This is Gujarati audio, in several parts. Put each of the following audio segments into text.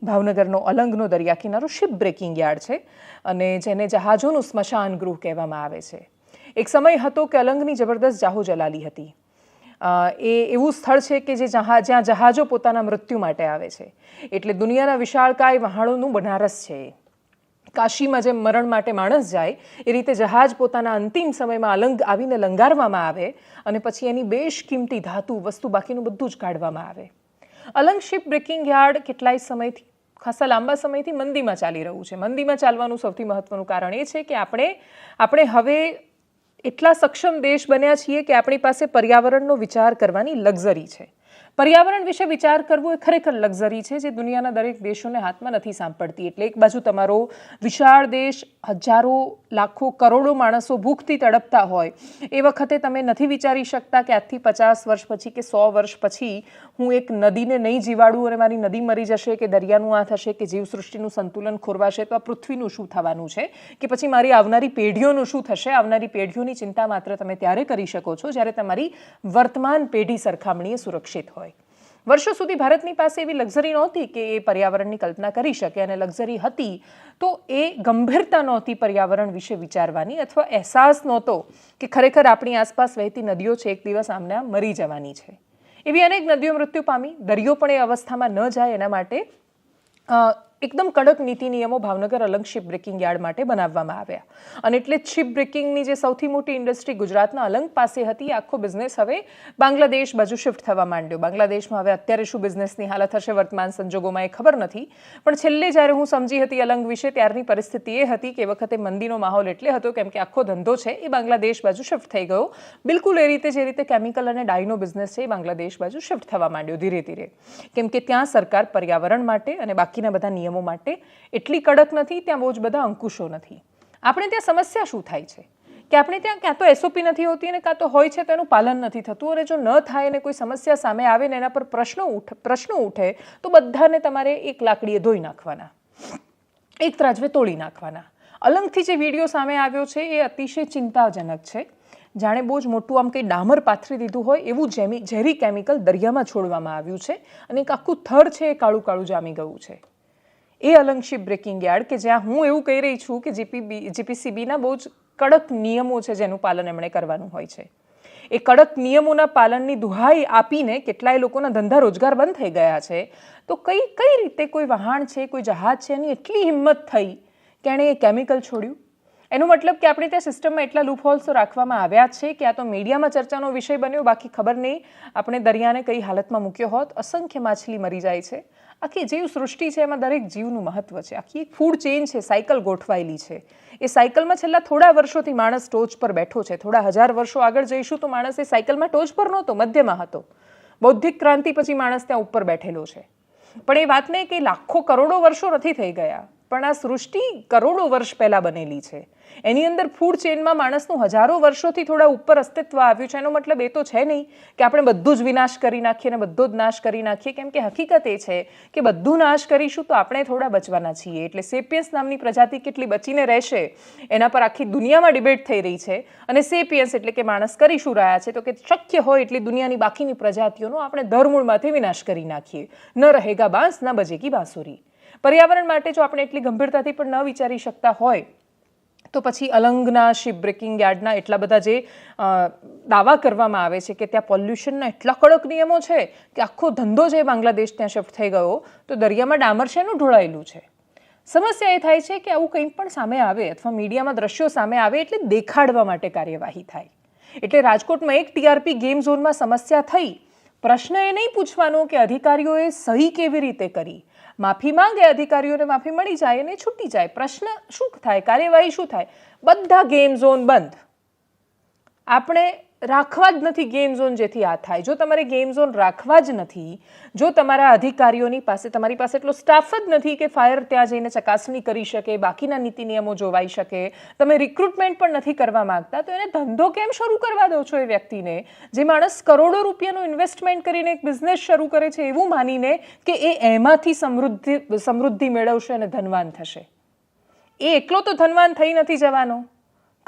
ભાવનગરનો અલંગનો દરિયા કિનારો શિપ બ્રેકિંગ યાર્ડ છે અને જેને જહાજોનું સ્મશાન ગૃહ કહેવામાં આવે છે. એક સમય હતો કે અલંગની જબરદસ્ત જાહો જલાલી હતી. એ એવું સ્થળ છે કે જ્યાં જહાજો પોતાના મૃત્યુ માટે આવે છે. એટલે દુનિયાના વિશાળકાય વહાણોનું બનારસ છે. કાશીમાં જેમ મરણ માટે માણસ જાય એ રીતે જહાજ પોતાના અંતિમ સમયમાં અલંગ આવીને લંગારવામાં આવે અને પછી એની બેશકિંમતી ધાતુ વસ્તુ બાકીનું બધું જ કાઢવામાં આવે. અલંગ શિપ બ્રેકિંગ યાર્ડ કેટલાય સમયથી ખાસા લાંબા સમયથી મંદીમાં ચાલી રહ્યું છે. મંદીમાં ચાલવાનું સૌથી મહત્વનું કારણ એ છે કે આપણે હવે એટલા સક્ષમ દેશ બન્યા છીએ કે આપણી પાસે પર્યાવરણનો વિચાર કરવાની લક્ઝરી છે. પર્યાવરણ વિશે વિચાર કરવો એ ખરેખર લક્ઝરી છે જે દુનિયાના દરેક દેશોને હાથમાં નથી સાંપડતી. એટલે એક બાજુ તમારો વિશાળ દેશ, હજારો લાખો કરોડો માણસો ભૂખથી તડપતા હોય એ વખતે તમે નથી વિચારી શકતા કે આજથી 50 વર્ષ પછી કે 100 વર્ષ પછી હું એક નદીને નહીં જીવાડું અને મારી નદી મરી જશે કે દરિયાનું આ થશે કે જીવસૃષ્ટિનું સંતુલન ખોરવાશે તો આ પૃથ્વીનું શું થવાનું છે કે પછી મારી આવનારી પેઢીઓનું શું થશે. આવનારી પેઢીઓની ચિંતા માત્ર તમે ત્યારે કરી શકો છો જ્યારે તમારી વર્તમાન પેઢી સરખામણીએ સુરક્ષિત હોય. વર્ષો સુધી ભારતની પાસે એવી લક્ઝરી નહોતી કે એ પર્યાવરણની કલ્પના કરી શકે, અને લક્ઝરી હતી તો એ ગંભીરતા નહોતી પર્યાવરણ વિશે વિચારવાની, અથવા અહેસાસ નહોતો કે ખરેખર આપણી આસપાસ વહેતી નદીઓ છે એક દિવસ આમને મરી જવાની છે. એવી અનેક નદીઓ મૃત્યુ પામી. દરિયો પણ એ અવસ્થામાં ન જાય એના માટે એકદમ કડક નીતિ નિયમો Bhavnagar Alang ship breaking yard માટે બનાવવામાં આવ્યા. અને એટલે જ શિપ બ્રેકિંગની જે સૌથી મોટી ઇન્ડસ્ટ્રી ગુજરાતના અલંગ પાસે હતી, આખો બિઝનેસ હવે બાંગ્લાદેશ બાજુ શિફ્ટ થવા માંડ્યો. બાંગ્લાદેશમાં હવે અત્યારે શું બિઝનેસની હાલત હશે વર્તમાન સંજોગોમાં એ ખબર નથી, પણ છેલ્લે જ્યારે હું સમજી હતી અલંગ વિશે ત્યારની પરિસ્થિતિ એ હતી કે એ વખતે મંદીનો માહોલ એટલે હતો કેમ કે આખો ધંધો છે એ બાંગ્લાદેશ બાજુ શિફ્ટ થઈ ગયો. બિલકુલ એ રીતે જે રીતે કેમિકલ અને ડાયનો બિઝનેસ છે એ બાંગ્લાદેશ બાજુ શિફ્ટ થવા માંડ્યો ધીરે ધીરે, કેમ કે ત્યાં સરકાર પર્યાવરણ માટે અને બાકીના બધા નિયમો માટે એટલી કડક નથી, ત્યાં બહુ જ બધા અંકુશો નથી. આપણે ત્યાં સમસ્યા શું થાય છે કે આપણે ત્યાં ક્યાં તો એસઓપી નથી હોતી અને કાં તો હોય છે તો એનું પાલન નથી થતું, અને જો ન થાય અને કોઈ સમસ્યા સામે આવે ને એના પર પ્રશ્નો ઉઠે તો બધાને તમારે એક લાકડીએ ધોઈ નાખવાના, એક ત્રાજવે તોડી નાખવાના. અલંગથી જે વિડીયો સામે આવ્યો છે એ અતિશય ચિંતાજનક છે. જાણે બહુ જ મોટું આમ કંઈ ડામર પાથરી દીધું હોય એવું ઝેરી કેમિકલ દરિયામાં છોડવામાં આવ્યું છે અને એક આખું થર છે એ કાળું કાળું જામી ગયું છે. એ અલંગ શિપ બ્રેકિંગ યાર્ડ કે જ્યાં હું એવું કહી રહી છું કે જીપીસીબીના બહુ જ કડક નિયમો છે જેનું પાલન એમણે કરવાનું હોય છે. એ કડક નિયમોના પાલનની દુહાઈ આપીને કેટલાય લોકોના ધંધા રોજગાર બંધ થઈ ગયા છે. તો કઈ રીતે કોઈ વહાણ છે, કોઈ જહાજ છે, એની એટલી હિંમત થઈ કે એણે એ કેમિકલ છોડ્યું? એનો મતલબ કે આપણે ત્યાં સિસ્ટમમાં એટલા લૂપહોલ્સો રાખવામાં આવ્યા છે કે આ તો મીડિયામાં ચર્ચાનો વિષય બન્યો, બાકી ખબર નહીં આપણે દરિયાને કઈ હાલતમાં મૂક્યો હોત. અસંખ્ય માછલી મરી જાય છે. આખી જીવ સૃષ્ટિ છે એમાં દરેક જીવનું મહત્વ છે. આખી એક ફૂડ ચેઇન છે, સાયકલ ગોઠવાયેલી છે. એ સાયકલમાં છેલ્લા થોડા વર્ષોથી માણસ ટોચ પર બેઠો છે. થોડા હજાર વર્ષો આગળ જઈશું તો માણસ એ સાયકલમાં ટોચ પર નહોતો, મધ્યમાં હતો. બૌદ્ધિક ક્રાંતિ પછી માણસ ત્યાં ઉપર બેઠેલો છે. પણ એ વાતને કે લાખો કરોડો વર્ષો નથી થઈ ગયા, પણ આ સૃષ્ટિ કરોડો વર્ષ પહેલા બનેલી છે. એની અંદર ફૂડ ચેઇનમાં માણસનું હજારો વર્ષોથી થોડા ઉપર અસ્તિત્વ આવ્યું છે. એનો મતલબ એ તો છે નહીં કે આપણે બધું જ વિનાશ કરી નાખીએ અને બધો જ નાશ કરી નાખીએ, કેમ કે હકીકત એ છે કે બધું નાશ કરીશું તો આપણે થોડા બચવાના છીએ. એટલે સેપિયન્સ નામની પ્રજાતિ કેટલી બચીને રહેશે એના પર આખી દુનિયામાં ડિબેટ થઈ રહી છે. અને સેપિયન્સ એટલે કે માણસ કરી શું રહ્યા છે તો કે શક્ય હોય એટલી દુનિયાની બાકીની પ્રજાતિઓનો આપણે ધરમૂળમાંથી વિનાશ કરી નાખીએ. ન રહેગા બાંસ ન બજેગી બાંસુરી. પર્યાવરણ માટે જો આપણે એટલી ગંભીરતાથી પણ ન વિચારી શકતા હોય તો પછી અલંગના શિપ બ્રેકિંગ યાર્ડના એટલા બધા જે દાવા કરવામાં આવે છે કે ત્યાં પોલ્યુશનના એટલા કડક નિયમો છે કે આખો ધંધો જે બાંગ્લાદેશ ત્યાં શિફ્ટ થઈ ગયો તો દરિયામાં ડામર શેનું ઢોળાયેલું છે. સમસ્યા એ થાય છે કે આવું કંઈ પણ સામે આવે અથવા મીડિયામાં દ્રશ્યો સામે આવે એટલે દેખાડવા માટે કાર્યવાહી થાય. એટલે રાજકોટમાં એક ટીઆરપી ગેમ ઝોનમાં સમસ્યા થઈ, પ્રશ્ન એ નહીં પૂછવાનો કે અધિકારીઓએ સહી કેવી રીતે કરી, માફી માંગે અધિકારીઓને માફી મળી જાય અને છૂટી જાય. પ્રશ્ન શું થાય, કાર્યવાહી શું થાય? બધા ગેમ ઝોન બંધ. આપણે રાખવા જ નથી ગેમ ઝોન જેથી આ થાય. જો તમારે ગેમ ઝોન રાખવા જ નથી, જો તમારા અધિકારીઓની પાસે તમારી પાસે એટલો સ્ટાફ જ નથી કે ફાયર ત્યાં જઈને ચકાસણી કરી શકે, બાકીના નીતિ નિયમો જોવાઈ શકે, તમે રિક્રુટમેન્ટ પણ નથી કરવા માંગતા, તો એને ધંધો કેમ શરૂ કરવા દો છો એ વ્યક્તિને? જે માણસ કરોડો રૂપિયાનું ઇન્વેસ્ટમેન્ટ કરીને એક બિઝનેસ શરૂ કરે છે એવું માનીને કે એ એમાંથી સમૃદ્ધિ મેળવશે અને ધનવાન થશે. એ એકલો તો ધનવાન થઈ નથી જવાનો.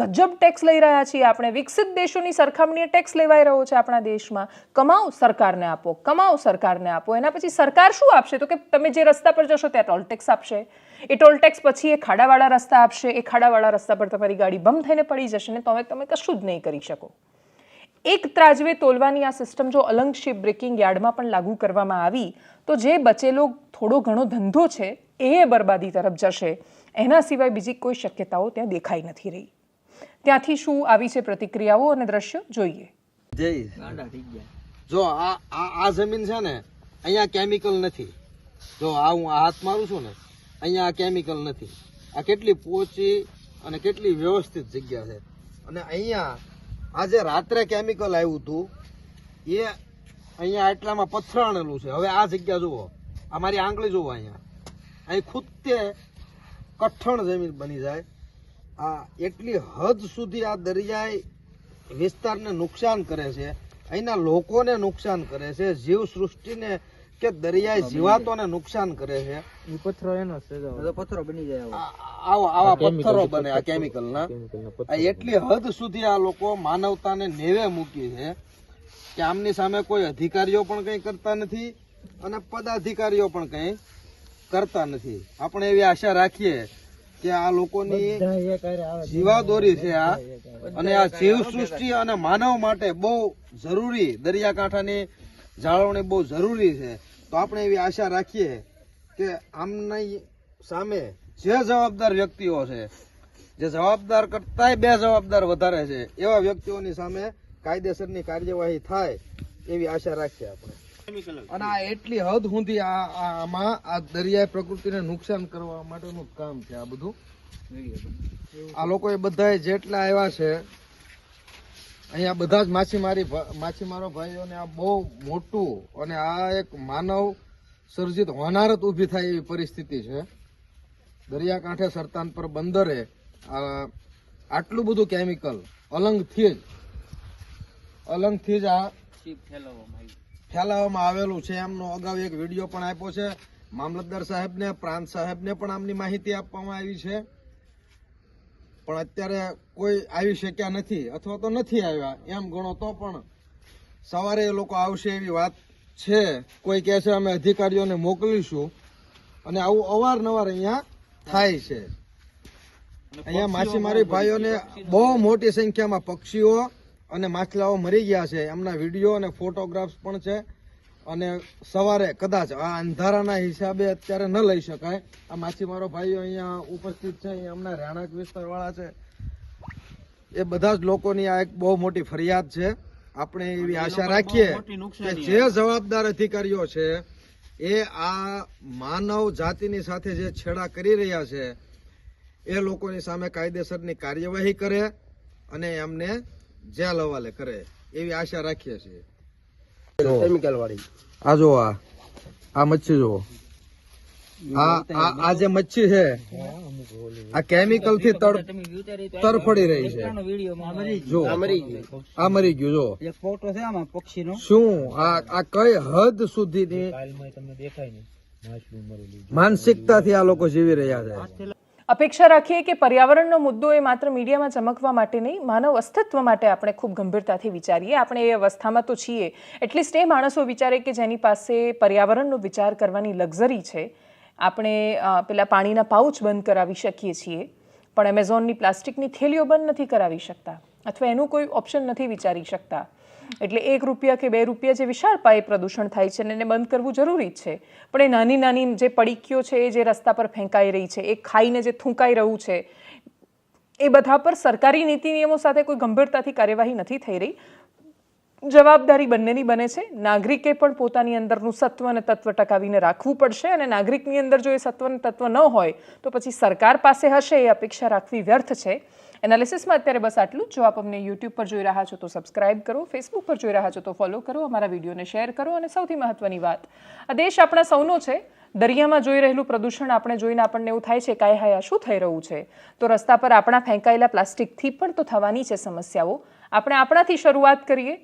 ગજબ ટેક્સ લઈ રહ્યા છીએ આપણે, વિકસિત દેશોની સરખામણીએ ટેક્સ લેવાઈ રહ્યો છે આપણા દેશમાં. કમાઓ સરકારને આપો, કમાઓ સરકારને આપો. એના પછી સરકાર શું આપશે? તો કે તમે જે રસ્તા પર જશો ત્યાં ટોલ ટેક્સ આપશે. એ ટોલ ટેક્સ પછી એ ખાડાવાળા રસ્તા આપશે. એ ખાડાવાળા રસ્તા પર તમારી ગાડી બમ થઈને પડી જશે ને તમે કશું જ નહીં કરી શકો. એક ત્રાજવે તોલવાની આ સિસ્ટમ જો અલંગ શિપ બ્રેકિંગ યાર્ડમાં પણ લાગુ કરવામાં આવી તો જે બચેલો થોડો ઘણો ધંધો છે એ બરબાદી તરફ જશે. એના સિવાય બીજી કોઈ શક્યતાઓ ત્યાં દેખાઈ નથી રહી. ત્યાંથી શું આવી છે પ્રતિક્રિયાઓ અને દ્રશ્યો જોઈએ. જો આ જમીન છે ને, અહીંયા કેમિકલ નથી. જો હું હાથ મારું છું ને, અહીંયા કેમિકલ નથી. આ કેટલી પોચી અને કેટલી વ્યવસ્થિત જગ્યા છે. અને અહીંયા આજે રાત્રે કેમિકલ આવ્યું હતું એ અહીંયા એટલામાં પથરાણેલું છે. હવે આ જગ્યા જુઓ, આ મારી આંગળી જુઓ, અહીંયા અહીં ખુદતે કઠણ જમીન બની જાય. આ એટલી હદ સુધી આ દરિયાઈ વિસ્તારને નુકસાન કરે છે, અહીંના લોકોને નુકસાન કરે છે, જીવ સૃષ્ટિને કે દરિયાઈ જીવાતોને નુકસાન કરે છે. પથ્થરો એનો પથ્થરો બની જાય, આવા પથ્થરો બને આ કેમિકલના. એટલી હદ સુધી આ લોકો માનવતાને નેવે મૂકી છે કે આમની સામે કોઈ અધિકારીઓ પણ કંઈ કરતા નથી અને પદાધિકારીઓ પણ કંઈ કરતા નથી. આપણે એવી આશા રાખીએ કે આ લોકોની જીવાદોરી છે આ, અને આ જીવ સૃષ્ટિ અને માનવ માટે બહુ જરૂરી, દરિયાકાંઠાની જાળવણી બહુ જરૂરી છે. તો આપણે એવી આશા રાખીએ કે આમની સામે જે જવાબદાર વ્યક્તિઓ છે, જે જવાબદાર કરતાંય બે જવાબદાર વધારે છે, એવા વ્યક્તિઓની સામે કાયદેસરની કાર્યવાહી થાય એવી આશા રાખીએ આપણે. અને આ એટલી હદ સુધી આમાં આ દરિયાઈ પ્રકૃતિને નુકસાન કરવા માટેનું કામ છે આ બધું. આ લોકો બધા જેટલા આવ્યા છે અહીંયા, બધા જ માછીમારો ભાઈઓને આ બહુ મોટું અને આ એક માનવ સર્જિત હોનારત ઊભી થાય એવી પરિસ્થિતિ છે. દરિયાકાંઠે સરતાન પર બંદરે આટલું બધું કેમિકલ અલંગથી જ આ ફેલાવવામાં આવેલું છે. એમનો અગાઉ એક વિડીયો પણ આપ્યો છે. મામલતદાર સાહેબને, પ્રાંત સાહેબને પણ આમની માહિતી આપવામાં આવી છે, પણ અત્યારે કોઈ આવી શક્યા નથી, અથવા તો નથી આવ્યા એમ ગણો તો પણ સવારે એ લોકો આવશે એવી વાત છે. કોઈ કહે છે અમે અધિકારીઓને મોકલીશું, અને આવું અવારનવાર અહીંયા થાય છે. અહીંયા માછીમારી ભાઈઓને બહુ મોટી સંખ્યામાં પક્ષીઓ અને માછલાઓ મરી ગયા છે. એમના વિડીયો અને ફોટોગ્રાફ્સ પણ છે. અને સવારે કદાચ આ અંધારાના હિસાબે અત્યારે ન લઈ શકાય. આ માછીમારો ભાઈઓ અહીંયા ઉપસ્થિત છે, અહીંયા એમના રહેણાંક વિસ્તારવાળા છે, એ બધા જ લોકોની આ એક બહુ મોટી ફરિયાદ છે. આપણે એવી આશા રાખીએ કે જે જવાબદાર અધિકારીઓ છે એ આ માનવ જાતિની સાથે જે છેડા કરી રહ્યા છે એ લોકોની સામે કાયદેસરની કાર્યવાહી કરે અને એમને જેલ હવાલે કરે એવી આશા રાખીએ છીએ. કેમિકલ વાળી આ જો આ મચ્છી જો, આ જે મચ્છી છે આ કેમિકલ થી તરફડી રહી છે. જો આ મરી ગયું. જો એક ફોટો છે આમાં પક્ષીનો. શું આ કઈ હદ સુધીની માનસિકતાથી આ લોકો જીવી રહ્યા છે. અપેક્ષા રાખીએ કે પર્યાવરણનો મુદ્દો એ માત્ર મીડિયામાં ચમકવા માટે નહીં, માનવ અસ્તિત્વ માટે આપણે ખૂબ ગંભીરતાથી વિચારીએ. આપણે એ અવસ્થામાં તો છીએ, એટલીસ્ટ એ માણસો વિચારે કે જેની પાસે પર્યાવરણનો વિચાર કરવાની લક્ઝરી છે. આપણે પેલા પાણીના પાઉચ બંધ કરાવી શકીએ છીએ, પણ એમેઝોનની પ્લાસ્ટિકની થેલીઓ બંધ નથી કરાવી શકતા, અથવા એનું કોઈ ઓપ્શન નથી વિચારી શકતા. એટલે 1 રૂપિયા કે 2 રૂપિયા જે વિશાળ પાયે પ્રદૂષણ થાય છે એને બંધ કરવું જરૂરી જ છે. પણ એ નાની નાની જે પડીકીઓ છે, એ જે રસ્તા પર ફેંકાઈ રહી છે, એ ખાઈને જે થૂંકાઈ રહ્યું છે, એ બધા પર સરકારી નીતિ નિયમો સાથે કોઈ ગંભીરતાથી કાર્યવાહી નથી થઈ રહી. જવાબદારી બંનેની બને છે. નાગરિકે પણ પોતાની અંદરનું સત્વ અને તત્વ ટકાવીને રાખવું પડશે, અને નાગરિકની અંદર જો એ સત્વ અને તત્વ ન હોય તો પછી સરકાર પાસે હશે એ અપેક્ષા રાખવી વ્યર્થ છે. એનાલિસિસમાં અત્યારે બસ આટલું જ. જો આપ અમને યુટ્યુબ પર જોઈ રહ્યા છો તો સબસ્ક્રાઇબ કરો, ફેસબુક પર જોઈ રહ્યા છો તો ફોલો કરો, અમારા વિડીયોને શેર કરો, અને સૌથી મહત્વની વાત, આ દેશ આપણા સૌનો છે. દરિયામાં જોઈ રહેલું પ્રદૂષણ આપણે જોઈને આપણને એવું થાય છે કે હાય શું થઈ રહ્યું છે, તો રસ્તા પર આપણા ફેંકાયેલા પ્લાસ્ટિકથી પણ તો થવાની છે સમસ્યાઓ. આપણે આપણાથી શરૂઆત કરીએ.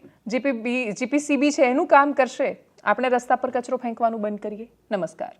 જીપીસીબી છે એનું કામ કરશે. આપણે રસ્તા પર કચરો ફેંકવાનું બંધ કરીએ. નમસ્કાર.